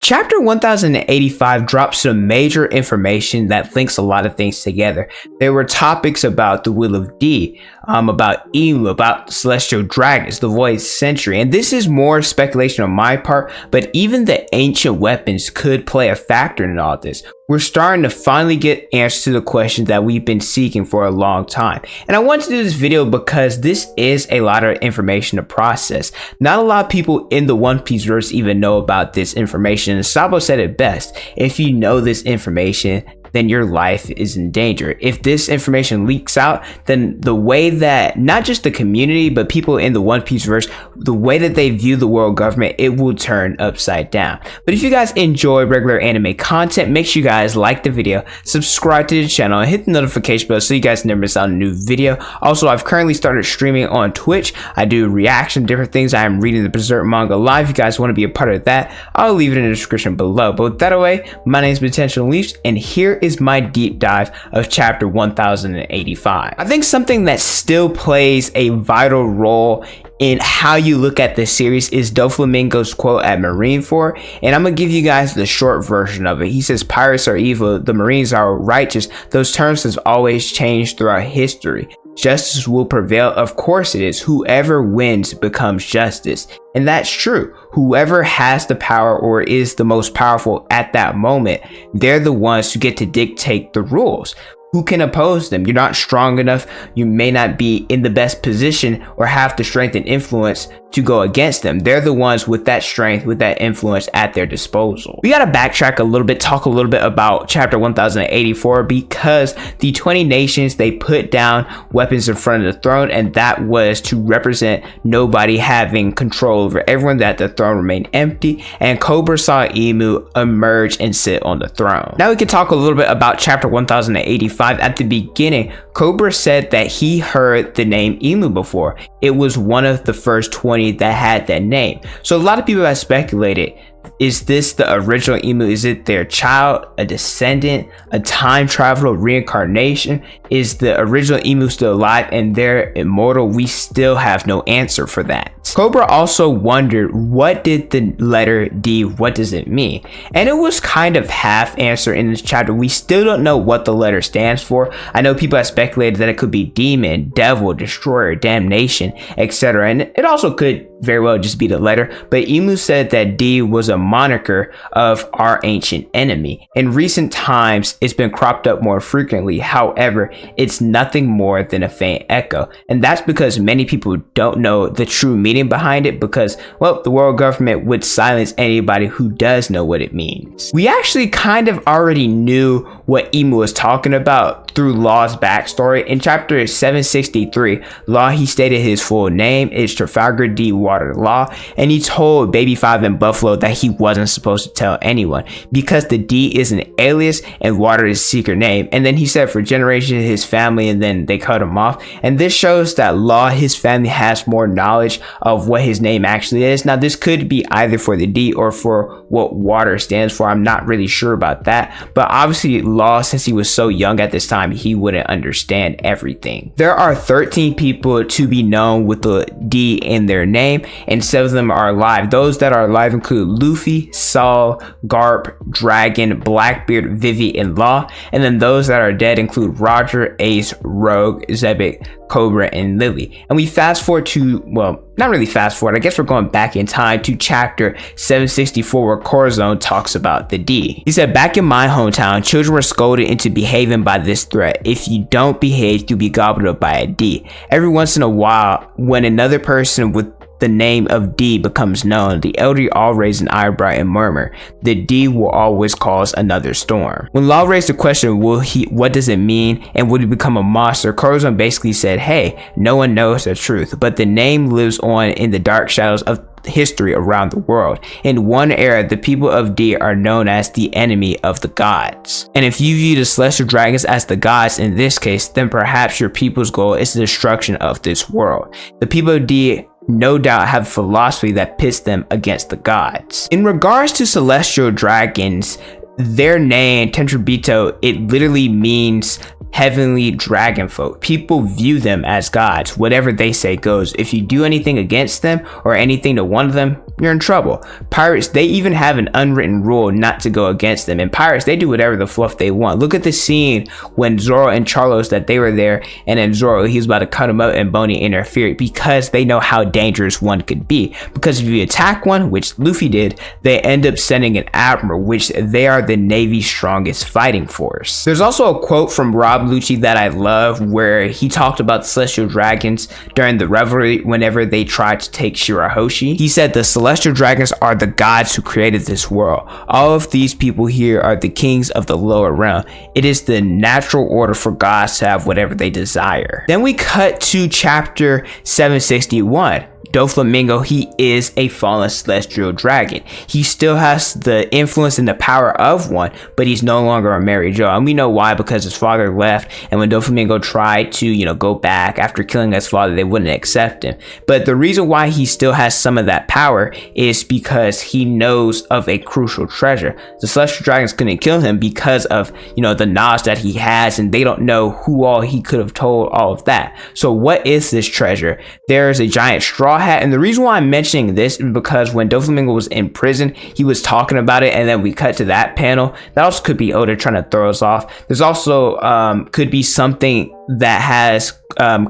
Chapter 1085 drops some major information that links a lot of things together. There were topics about the Will of D, about Emu, about celestial dragons, the Void Century, and this is more speculation on my part, but even the ancient weapons could play a factor in all this. We're starting to finally get answers to the questions that we've been seeking for a long time. And I want to do this video because this is a lot of information to process. Not a lot of people in the One Piece verse even know about this information. And Sabo said it best: if you know this information, then your life is in danger. If this information leaks out, then the way that not just the community, but people in the One Piece verse, the way that they view the world government, it will turn upside down. But if you guys enjoy regular anime content, make sure you guys like the video, subscribe to the channel, and hit the notification bell so you guys never miss out on a new video. Also, I've currently started streaming on Twitch. I do reaction to different things. I am reading the Berserk manga live. If you guys want to be a part of that, I'll leave it in the description below. But with that away, my name is Potential Leafs, and here is my deep dive of chapter 1085. I think something that still plays a vital role in how you look at this series is Doflamingo's quote at Marineford, and I'm gonna give you guys the short version of it. He says, "Pirates are evil, the Marines are righteous. Those terms have always changed throughout history. Justice will prevail. Of course it is. Whoever wins becomes justice." And that's true. Whoever has the power or is the most powerful at that moment, they're the ones who get to dictate the rules. Who can oppose them? You're not strong enough. You may not be in the best position or have the strength and influence to go against them. They're the ones with that strength, with that influence at their disposal. We gotta backtrack a little bit, talk a little bit about chapter 1084, because the 20 nations, they put down weapons in front of the throne, and that was to represent nobody having control over everyone, that the throne remained empty, and Cobra saw Emu emerge and sit on the throne. Now we can talk a little bit about chapter 1085. At the beginning, Cobra said that he heard the name Emu before. It was one of the first 20 that had that name. So a lot of people have speculated, is this the original Emu? Is it their child, a descendant, a time traveler, reincarnation? Is the original Emu still alive and they're immortal? We still have no answer for that. Cobra also wondered, what did the letter D, what does it mean? And it was kind of half answer in this chapter. We still don't know what the letter stands for. I know people have speculated that it could be demon, devil, destroyer, damnation, etc. And it also could very well just be the letter, but Emu said that D was a moniker of our ancient enemy. In recent times, it's been cropped up more frequently. However, it's nothing more than a faint echo, and that's because many people don't know the true meaning behind it, because, well, the world government would silence anybody who does know what it means. We actually kind of already knew what Emu was talking about through Law's backstory. In chapter 763, Law, he stated his full name is Trafalgar D. Water Law, and he told Baby 5 and Buffalo that he wasn't supposed to tell anyone because the D is an alias and Water is a secret name. And then he said for generations his family, and then they cut him off. And this shows that Law, his family, has more knowledge of what his name actually is. Now this could be either for the D or for what Water stands for. I'm not really sure about that, but obviously Law, since he was so young at this time, he wouldn't understand everything. There are 13 people to be known with the D in their name, and 7 of them are alive. Those that are alive include Luffy, Saul, Garp, Dragon, Blackbeard, Vivi, and Law. And then those that are dead include Roger, Ace, Rogue, Zebek, Cobra, and Lily. And we fast forward to, well, not really fast forward, I guess we're going back in time to chapter 764, where Corazon talks about the D. He said, "Back in my hometown, children were scolded into behaving by this threat. If you don't behave, you'll be gobbled up by a D. Every once in a while, when another person with the name of D becomes known, the elderly all raise an eyebrow and murmur, the D will always cause another storm." When Law raised the question, what does it mean, and would he become a monster, Corazon basically said, hey, no one knows the truth, but the name lives on in the dark shadows of history around the world. In one era, the people of D are known as the enemy of the gods. And if you view the celestial dragons as the gods in this case, then perhaps your people's goal is the destruction of this world. The people of D no doubt have a philosophy that pits them against the gods. In regards to celestial dragons, their name, Tentrabito, it literally means heavenly dragon folk. People view them as gods. Whatever they say goes. If you do anything against them or anything to one of them, you're in trouble. Pirates, they even have an unwritten rule not to go against them. And pirates, they do whatever the fluff they want. Look at the scene when Zoro and Charlos, that they were there, and then Zoro, he's about to cut him up, and Boney interfered because they know how dangerous one could be. Because if you attack one, which Luffy did, they end up sending an admiral, which they are the Navy's strongest fighting force. There's also a quote from Rob Lucci that I love, where he talked about the Celestial Dragons during the revelry whenever they tried to take Shirahoshi. He said the Celestial Dragons are the gods who created this world. All of these people here are the kings of the lower realm. It is the natural order for gods to have whatever they desire. Then we cut to chapter 761. Doflamingo, he is a fallen celestial dragon. He still has the influence and the power of one, but he's no longer a Mary Jo. And we know why, because his father left, and when Doflamingo tried to, go back after killing his father, they wouldn't accept him. But the reason why he still has some of that power is because he knows of a crucial treasure. The celestial dragons couldn't kill him because of, the knowledge that he has, and they don't know who all he could have told all of that. So what is this treasure? There's a giant straw hat, and the reason why I'm mentioning this is because when Doflamingo was in prison, he was talking about it, and then we cut to that panel. That also could be Oda trying to throw us off. There's also could be something that has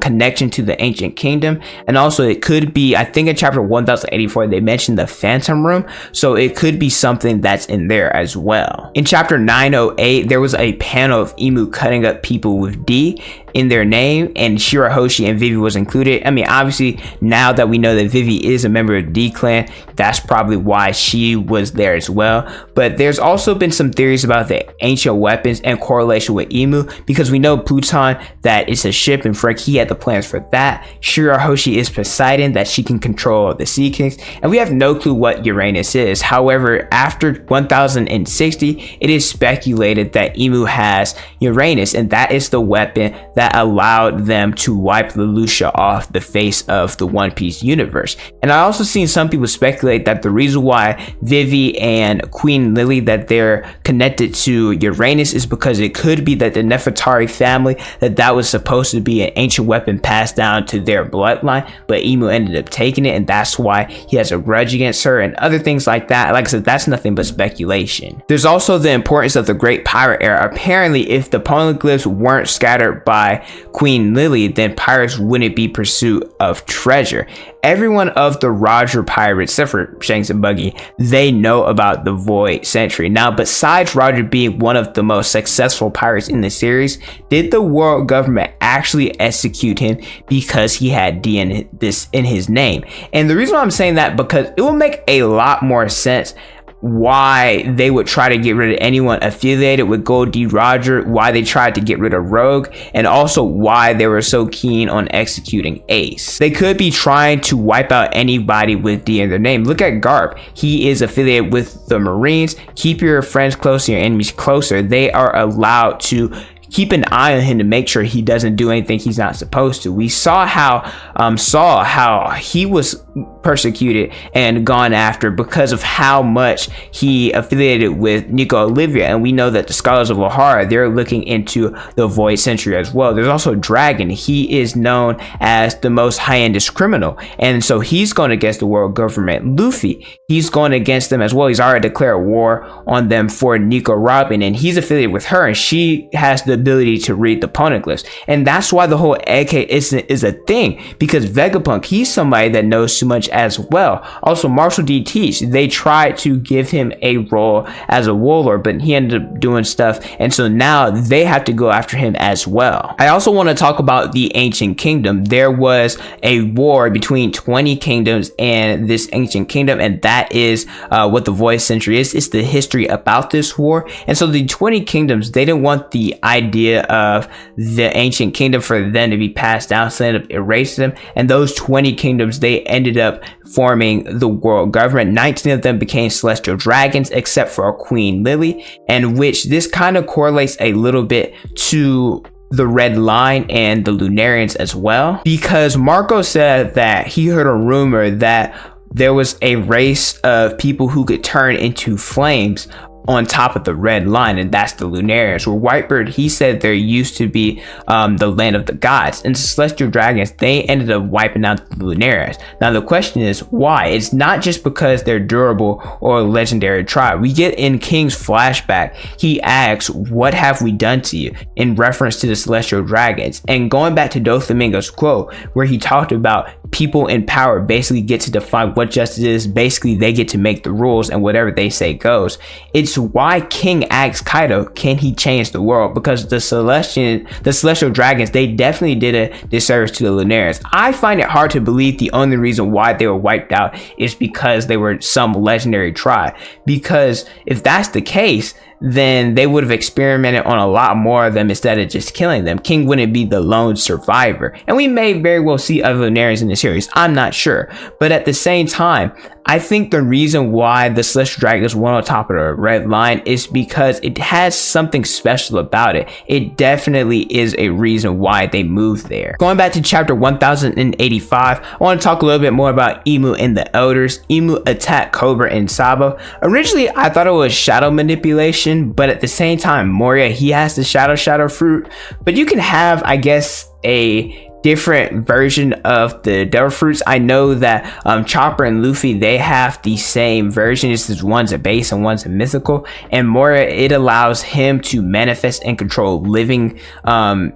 connection to the ancient kingdom, and also it could be, I think in chapter 1084 they mentioned the phantom room, so it could be something that's in there as well. In chapter 908 there was a panel of Emu cutting up people with D in their name, and Shirahoshi and Vivi was included. I mean, obviously now that we know that Vivi is a member of D clan, that's probably why she was there as well. But there's also been some theories about the ancient weapons and correlation with Emu, because we know Pluton, that it's a ship, and Frank, he had the plans for that. Shirahoshi is Poseidon, that she can control the Sea Kings, and we have no clue what Uranus is. However, after 1060, it is speculated that Emu has Uranus, and that is the weapon that allowed them to wipe the Lucia off the face of the One Piece universe. And I also seen some people speculate that the reason why Vivi and Queen Lily, that they're connected to Uranus, is because it could be that the Nefertari family, that was supposed to be an ancient weapon passed down to their bloodline, but Emu ended up taking it, and that's why he has a grudge against her, and other things like that. Like I said, that's nothing but speculation. There's also the importance of the Great Pirate Era. Apparently, if the poneglyphs weren't scattered by Queen Lily, then pirates wouldn't be pursuit of treasure. Everyone of the Roger pirates, except for Shanks and Buggy, they know about the Void Century. Now, besides Roger being one of the most successful pirates in the series, did the world government actually execute him because he had D in his name? And the reason why I'm saying that, because it will make a lot more sense why they would try to get rid of anyone affiliated with Gold D. Roger, why they tried to get rid of Rogue, and also why they were so keen on executing Ace. They could be trying to wipe out anybody with D in their name. Look at Garp. He is affiliated with the Marines. Keep your friends closer, your enemies closer. They are allowed to keep an eye on him to make sure he doesn't do anything he's not supposed to. We saw how he was persecuted and gone after because of how much he affiliated with Nico Olivia, and we know that the Scholars of O'Hara, they're looking into the Void Century as well. There's also Dragon. He is known as the most high-endest criminal, and so he's going against the world government. Luffy, he's going against them as well. He's already declared war on them for Nico Robin, and he's affiliated with her, and she has the ability to read the poneglyphs, and that's why the whole AK is a thing, because Vegapunk, he's somebody that knows too much as well. Also, Marshall D. Teach, they tried to give him a role as a warlord, but he ended up doing stuff, and so now they have to go after him as well. I also want to talk about the Ancient Kingdom. There was a war between 20 kingdoms and this Ancient Kingdom, and that is what the Void Century is. It's the history about this war, and so the 20 kingdoms, they didn't want the idea of the Ancient Kingdom for them to be passed down, so they ended up erasing them, and those 20 kingdoms, they ended up forming the world government. 19 of them became celestial dragons, except for Queen Lily, and which this kind of correlates a little bit to the Red Line and the Lunarians as well, because Marco said that he heard a rumor that there was a race of people who could turn into flames on top of the red line, and that's the Lunarians. Where Whitebird, he said there used to be the land of the gods, and the celestial dragons, they ended up wiping out the Lunarians. Now the question is why? It's not just because they're durable or a legendary tribe. We get in King's flashback, he asks, what have we done to you, in reference to the celestial dragons. And going back to Doflamingo's quote where he talked about people in power basically get to define what justice is, basically they get to make the rules and whatever they say goes. It's why King asks Kaido, can he change the world? Because the celestial dragons, they definitely did a disservice to the Lunarians. I find it hard to believe the only reason why they were wiped out is because they were some legendary tribe, because if that's the case, then they would have experimented on a lot more of them instead of just killing them. King wouldn't be the lone survivor. And we may very well see other Lunarians in the series, I'm not sure. But at the same time, I think the reason why the Celestial Dragons went on top of the red line is because it has something special about it. It definitely is a reason why they moved there. Going back to chapter 1085, I want to talk a little bit more about Imu and the Elders. Imu attacked Cobra and Sabo. Originally, I thought it was shadow manipulation, but at the same time, Moria, he has the shadow fruit. But you can have, I guess, a different version of the devil fruits. I know that Chopper and Luffy, they have the same version. It's just one's a base and one's a mythical. And Moria, it allows him to manifest and control living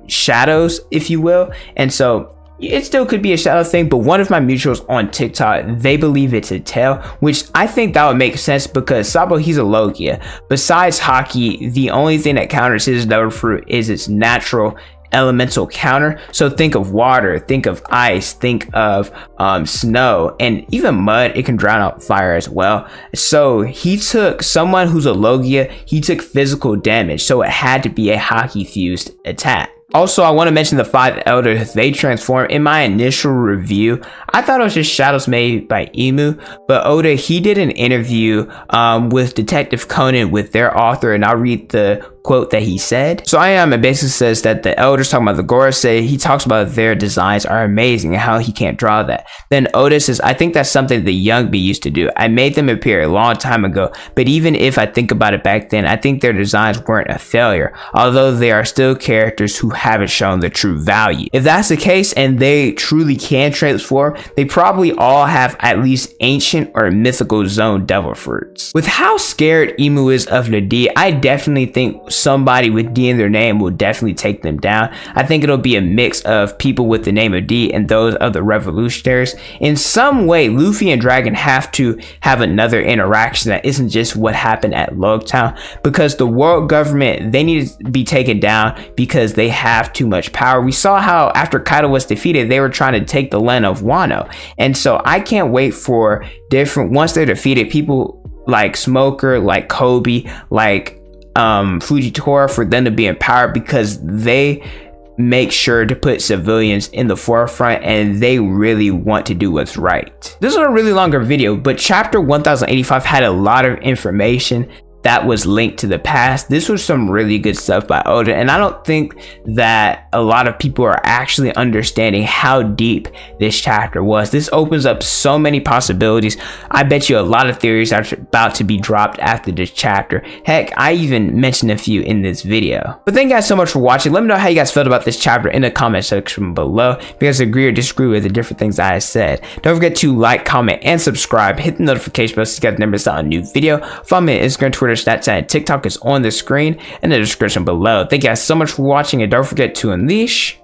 shadows, if you will. And so it still could be a shadow thing, but one of my mutuals on TikTok, they believe it's a tail, which I think that would make sense because Sabo, he's a Logia. Besides Haki, the only thing that counters his devil fruit is its natural elemental counter. So think of water, think of ice, think of snow, and even mud. It can drown out fire as well. So he took someone who's a Logia, he took physical damage, so it had to be a Haki fused attack. Also, I want to mention the 5 elders. They transform. In my initial review, I thought it was just shadows made by Imu, but Oda, he did an interview with Detective Conan with their author, and I'll read the quote that he said. So Ayame basically says that the elders, talking about the Gorosei, he talks about their designs are amazing and how he can't draw that. Then Oda says, I think that's something the young bee used to do. I made them appear a long time ago, but even if I think about it back then, I think their designs weren't a failure, although they are still characters who haven't shown the true value. If that's the case and they truly can transform, they probably all have at least ancient or mythical zone devil fruits. With how scared Imu is of the D, I definitely think somebody with D in their name will definitely take them down. I think it'll be a mix of people with the name of D and those of the revolutionaries. In some way, Luffy and Dragon have to have another interaction that isn't just what happened at Logtown, because the world government, they need to be taken down because they have too much power. We saw how after Kaido was defeated, they were trying to take the land of Wano. And so I can't wait for once they're defeated, people like Smoker, like Kobe, like Fujitora, for them to be in power, because they make sure to put civilians in the forefront and they really want to do what's right. This was a really longer video, but chapter 1085 had a lot of information that was linked to the past. This was some really good stuff by Oda, and I don't think that a lot of people are actually understanding how deep this chapter was. This opens up so many possibilities. I bet you a lot of theories are about to be dropped after this chapter. Heck, I even mentioned a few in this video. But thank you guys so much for watching. Let me know how you guys felt about this chapter in the comment section below. If you guys agree or disagree with the different things I said. Don't forget to like, comment, and subscribe. Hit the notification bell so you guys never miss out on a new video. Follow me on Instagram, Twitter, Snapchat, and TikTok is on the screen and the description below. Thank you guys so much for watching, and don't forget to unleash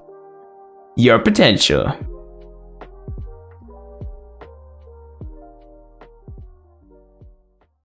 your potential.